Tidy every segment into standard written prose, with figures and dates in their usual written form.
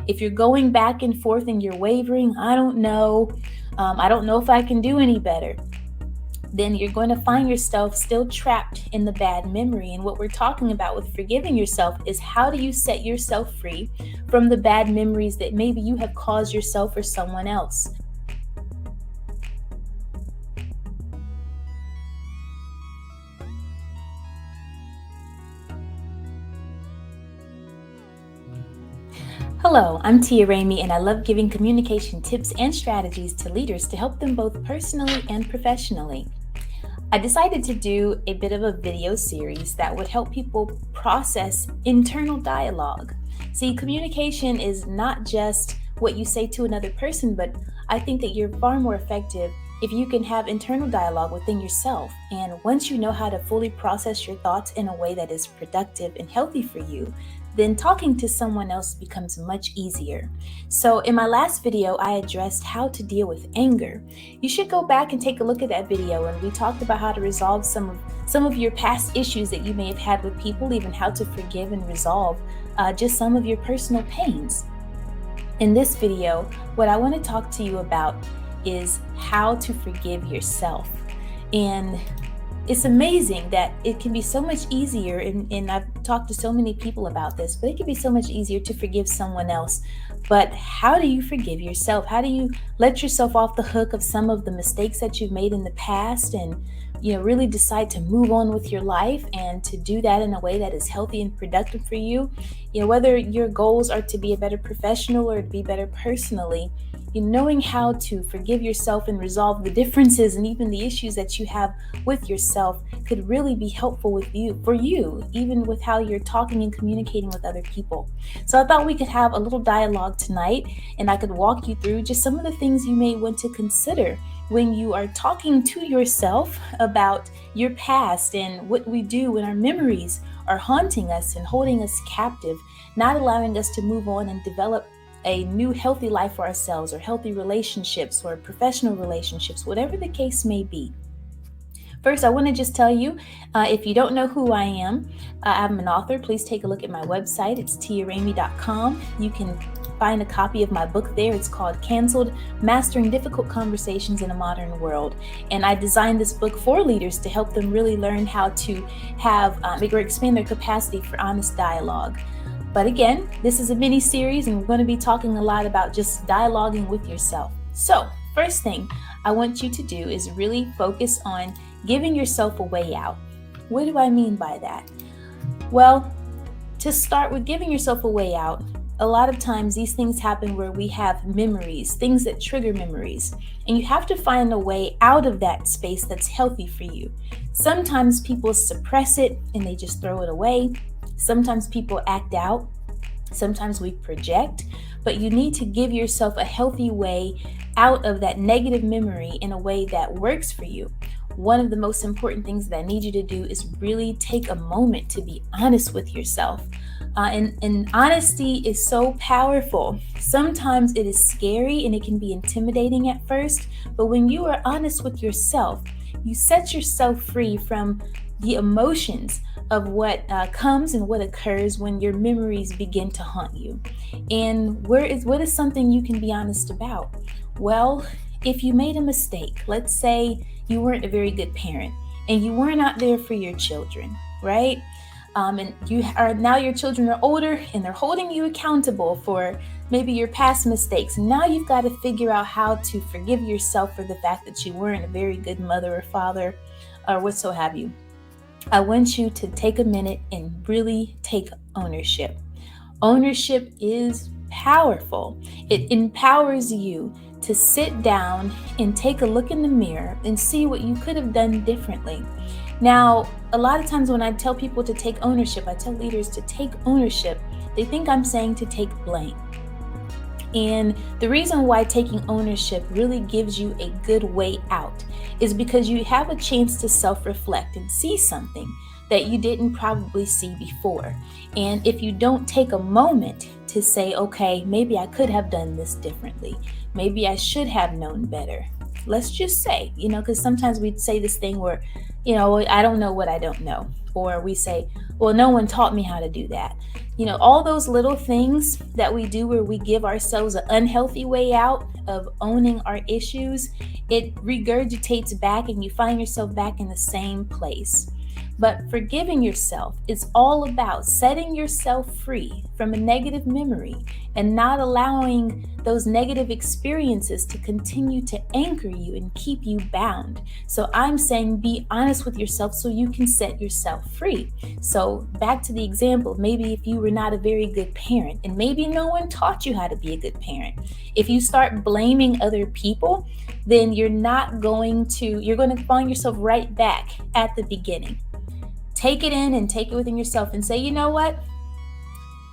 If you're going back and forth and you're wavering, I don't know if I can do any better, then you're going to find yourself still trapped in the bad memory. And what we're talking about with forgiving yourself is, how do you set yourself free from the bad memories that maybe you have caused yourself or someone else? Hello, I'm Tia Ramey, and I love giving communication tips and strategies to leaders to help them both personally and professionally. I decided to do a bit of a video series that would help people process internal dialogue. See, communication is not just what you say to another person, but I think that you're far more effective if you can have internal dialogue within yourself. And once you know how to fully process your thoughts in a way that is productive and healthy for you, then talking to someone else becomes much easier. So in my last video, I addressed how to deal with anger. You should go back and take a look at that video, and we talked about how to resolve some of your past issues that you may have had with people, even how to forgive and resolve just some of your personal pains. In this video, what I want to talk to you about is how to forgive yourself. And it's amazing that it can be so much easier, and I've talked to so many people about this, but it can be so much easier to forgive someone else. But how do you forgive yourself? How do you let yourself off the hook of some of the mistakes that you've made in the past, and really decide to move on with your life, and to do that in a way that is healthy and productive for you? Whether your goals are to be a better professional or to be better personally, knowing how to forgive yourself and resolve the differences and even the issues that you have with yourself could really be helpful for you, even with how you're talking and communicating with other people. So I thought we could have a little dialogue tonight, and I could walk you through just some of the things you may want to consider when you are talking to yourself about your past and what we do when our memories are haunting us and holding us captive, not allowing us to move on and develop a new healthy life for ourselves, or healthy relationships, or professional relationships, whatever the case may be. First, I want to just tell you, if you don't know who I am, I'm an author. Please take a look at my website. It's tiaramey.com. You can find a copy of my book there. It's called Canceled: Mastering Difficult Conversations in a Modern World. And I designed this book for leaders to help them really learn how to have or expand their capacity for honest dialogue. But again, this is a mini series, and we're going to be talking a lot about just dialoguing with yourself. So first thing I want you to do is really focus on giving yourself a way out. What do I mean by that? Well, to start with giving yourself a way out, a lot of times these things happen where we have memories, things that trigger memories, and you have to find a way out of that space that's healthy for you. Sometimes people suppress it and they just throw it away. Sometimes people act out. Sometimes we project, but you need to give yourself a healthy way out of that negative memory in a way that works for you. One of the most important things that I need you to do is really take a moment to be honest with yourself. And honesty is so powerful. Sometimes it is scary and it can be intimidating at first, but when you are honest with yourself, you set yourself free from the emotions of what comes and what occurs when your memories begin to haunt you. And what is something you can be honest about? Well, if you made a mistake, let's say you weren't a very good parent and you weren't out there for your children, right? And now your children are older and they're holding you accountable for maybe your past mistakes. Now you've got to figure out how to forgive yourself for the fact that you weren't a very good mother or father or what so have you. I want you to take a minute and really take ownership. Ownership is powerful. It empowers you to sit down and take a look in the mirror and see what you could have done differently. Now, a lot of times when I tell people to take ownership, I tell leaders to take ownership, they think I'm saying to take blame. And the reason why taking ownership really gives you a good way out is because you have a chance to self-reflect and see something that you didn't probably see before. And if you don't take a moment to say, okay, maybe I could have done this differently. Maybe I should have known better. Let's just say, because sometimes we say this thing where, I don't know what I don't know. or we say, well, no one taught me how to do that. All those little things that we do where we give ourselves an unhealthy way out of owning our issues, it regurgitates back and you find yourself back in the same place. But forgiving yourself is all about setting yourself free from a negative memory and not allowing those negative experiences to continue to anchor you and keep you bound. So I'm saying be honest with yourself so you can set yourself free. So back to the example, maybe if you were not a very good parent and maybe no one taught you how to be a good parent, if you start blaming other people, then you're going to find yourself right back at the beginning. Take it in and take it within yourself and say, you know what?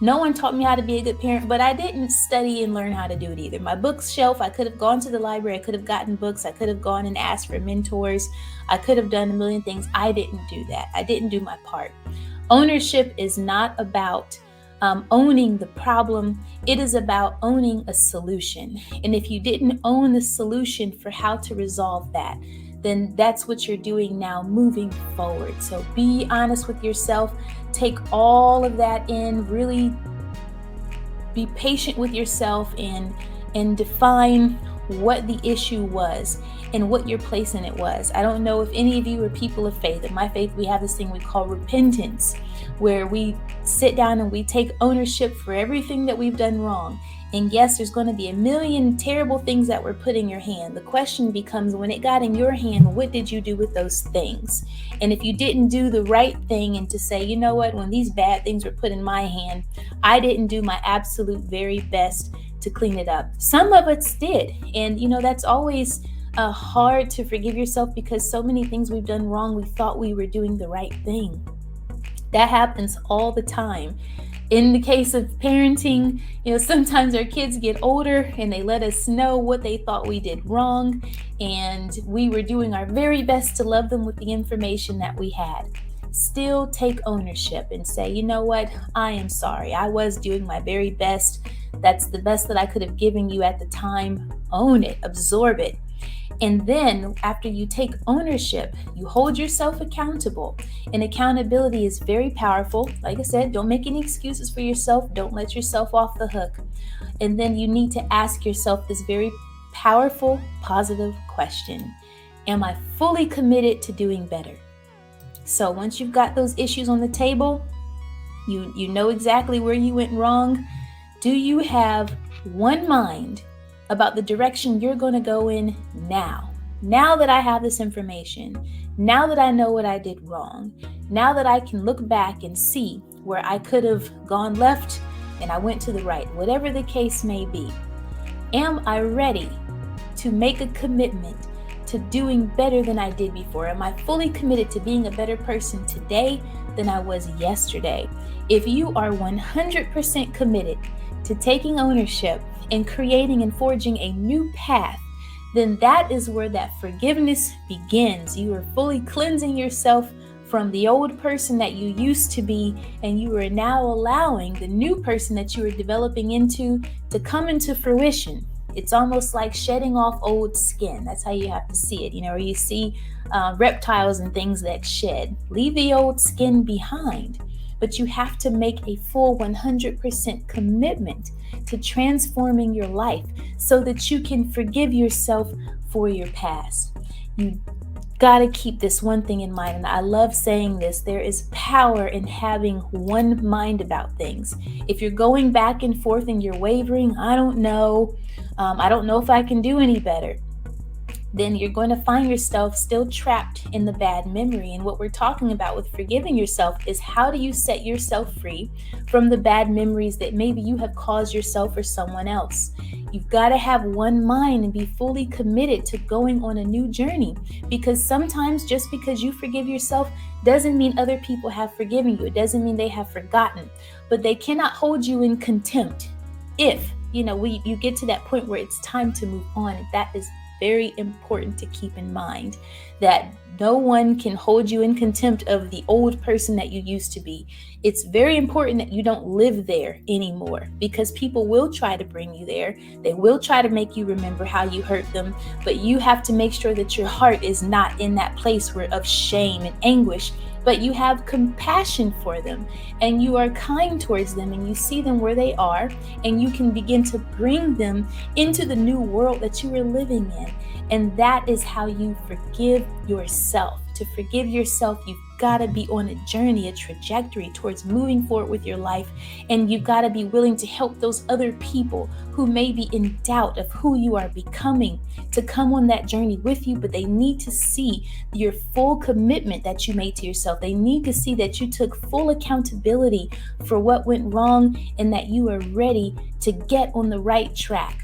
No one taught me how to be a good parent, but I didn't study and learn how to do it either. My bookshelf, I could have gone to the library, I could have gotten books, I could have gone and asked for mentors, I could have done a million things. I didn't do that. I didn't do my part. Ownership is not about owning the problem. It is about owning a solution. And if you didn't own the solution for how to resolve that, then that's what you're doing now moving forward. So be honest with yourself. Take all of that in. Really be patient with yourself and define what the issue was and what your place in it was. I don't know if any of you are people of faith. In my faith, we have this thing we call repentance, where we sit down and we take ownership for everything that we've done wrong. And yes, there's going to be a million terrible things that were put in your hand. The question becomes, when it got in your hand, what did you do with those things? And if you didn't do the right thing and to say, you know what, when these bad things were put in my hand, I didn't do my absolute very best to clean it up. Some of us did. And, that's always hard to forgive yourself because so many things we've done wrong, we thought we were doing the right thing. That happens all the time. In the case of parenting, sometimes our kids get older and they let us know what they thought we did wrong. And we were doing our very best to love them with the information that we had. Still take ownership and say, you know what? I am sorry. I was doing my very best. That's the best that I could have given you at the time. Own it, absorb it. And then after you take ownership, you hold yourself accountable. And accountability is very powerful. Like I said, don't make any excuses for yourself. Don't let yourself off the hook. And then you need to ask yourself this very powerful, positive question. Am I fully committed to doing better? So once you've got those issues on the table, you know exactly where you went wrong. Do you have one mind about the direction you're going to go in now? Now that I have this information, now that I know what I did wrong, now that I can look back and see where I could have gone left and I went to the right, whatever the case may be, am I ready to make a commitment to doing better than I did before? Am I fully committed to being a better person today than I was yesterday? If you are 100% committed to taking ownership and creating and forging a new path, then that is where that forgiveness begins. You are fully cleansing yourself from the old person that you used to be, and you are now allowing the new person that you are developing into to come into fruition. It's almost like shedding off old skin. That's how you have to see it. Or you see reptiles and things that shed. Leave the old skin behind. But you have to make a full 100% commitment to transforming your life so that you can forgive yourself for your past. You got to keep this one thing in mind. And I love saying this. There is power in having one mind about things. If you're going back and forth and you're wavering, I don't know if I can do any better, then you're going to find yourself still trapped in the bad memory. And what we're talking about with forgiving yourself is how do you set yourself free from the bad memories that maybe you have caused yourself or someone else. You've got to have one mind and be fully committed to going on a new journey, because sometimes just because you forgive yourself doesn't mean other people have forgiven you. It doesn't mean they have forgotten, but they cannot hold you in contempt if you get to that point where it's time to move on. And that is very important to keep in mind, that no one can hold you in contempt of the old person that you used to be. It's very important that you don't live there anymore, because people will try to bring you there. They will try to make you remember how you hurt them, but you have to make sure that your heart is not in that place of shame and anguish but you have compassion for them and you are kind towards them and you see them where they are and you can begin to bring them into the new world that you are living in. And that is how you forgive yourself. To forgive yourself, you've got to be on a journey, a trajectory towards moving forward with your life. And you've got to be willing to help those other people who may be in doubt of who you are becoming to come on that journey with you. But they need to see your full commitment that you made to yourself. They need to see that you took full accountability for what went wrong and that you are ready to get on the right track.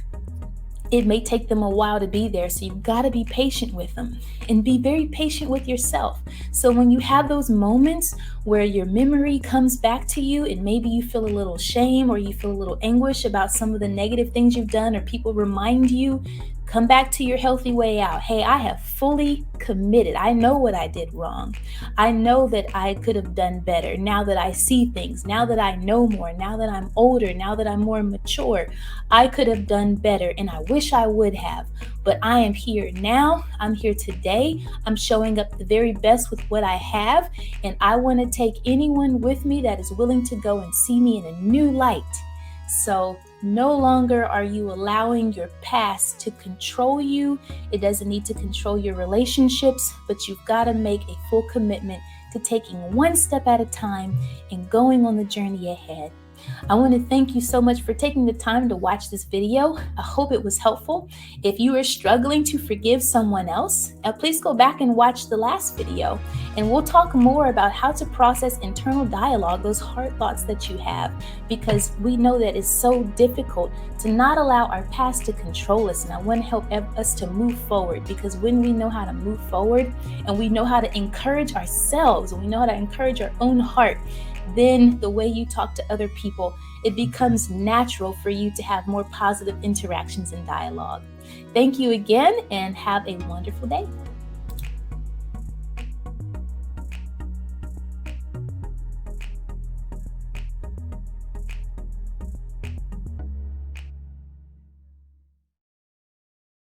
It may take them a while to be there, so you've got to be patient with them and be very patient with yourself. So when you have those moments where your memory comes back to you and maybe you feel a little shame or you feel a little anguish about some of the negative things you've done, or people remind you, come back to your healthy way out. Hey, I have fully committed. I know what I did wrong. I know that I could have done better. Now that I see things, now that I know more, now that I'm older, now that I'm more mature, I could have done better and I wish I would have. But I am here now. I'm here today. I'm showing up the very best with what I have. And I want to take anyone with me that is willing to go and see me in a new light. So no longer are you allowing your past to control you. It doesn't need to control your relationships, but you've got to make a full commitment to taking one step at a time and going on the journey ahead. I want to thank you so much for taking the time to watch this video. I hope it was helpful. If you are struggling to forgive someone else, please go back and watch the last video, and we'll talk more about how to process internal dialogue, those hard thoughts that you have, because we know that it's so difficult to not allow our past to control us. And I want to help us to move forward, because when we know how to move forward and we know how to encourage ourselves and we know how to encourage our own heart, then the way you talk to other people, it becomes natural for you to have more positive interactions and dialogue. Thank you again, and have a wonderful day.